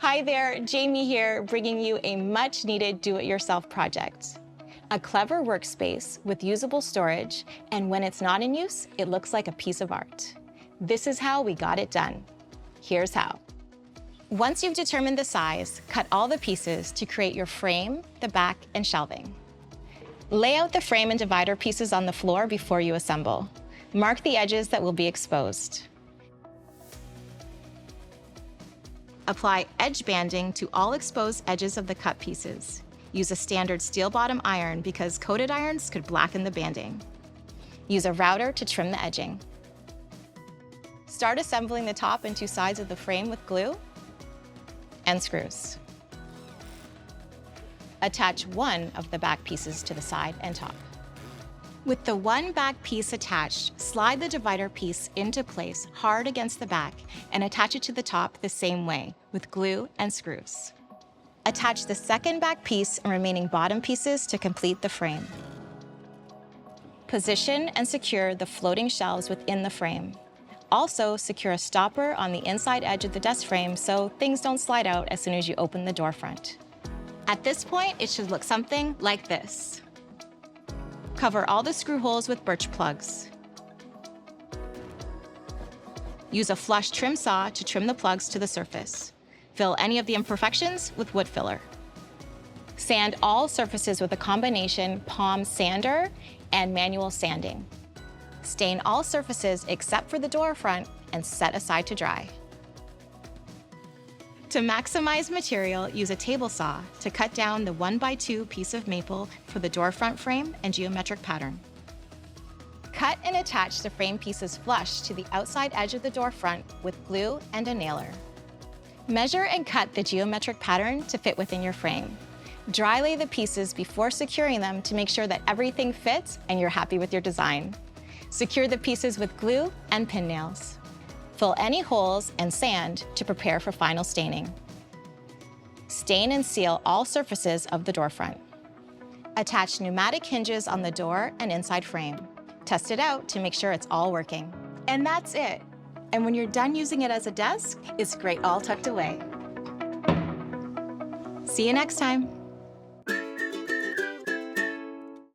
Hi there, Jamie here, bringing you a much-needed do-it-yourself project. A clever workspace with usable storage, and when it's not in use, it looks like a piece of art. This is how we got it done. Here's how. Once you've determined the size, cut all the pieces to create your frame, the back, and shelving. Lay out the frame and divider pieces on the floor before you assemble. Mark the edges that will be exposed. Apply edge banding to all exposed edges of the cut pieces. Use a standard steel bottom iron because coated irons could blacken the banding. Use a router to trim the edging. Start assembling the top and two sides of the frame with glue and screws. Attach one of the back pieces to the side and top. With the one back piece attached, slide the divider piece into place hard against the back and attach it to the top the same way with glue and screws. Attach the second back piece and remaining bottom pieces to complete the frame. Position and secure the floating shelves within the frame. Also, secure a stopper on the inside edge of the desk frame so things don't slide out as soon as you open the door front. At this point, it should look something like this. Cover all the screw holes with birch plugs. Use a flush trim saw to trim the plugs to the surface. Fill any of the imperfections with wood filler. Sand all surfaces with a combination palm sander and manual sanding. Stain all surfaces except for the door front and set aside to dry. To maximize material, use a table saw to cut down the 1x2 piece of maple for the door front frame and geometric pattern. Cut and attach the frame pieces flush to the outside edge of the door front with glue and a nailer. Measure and cut the geometric pattern to fit within your frame. Dry lay the pieces before securing them to make sure that everything fits and you're happy with your design. Secure the pieces with glue and pin nails. Fill any holes and sand to prepare for final staining. Stain and seal all surfaces of the door front. Attach pneumatic hinges on the door and inside frame. Test it out to make sure it's all working. And that's it. And when you're done using it as a desk, it's great all tucked away. See you next time.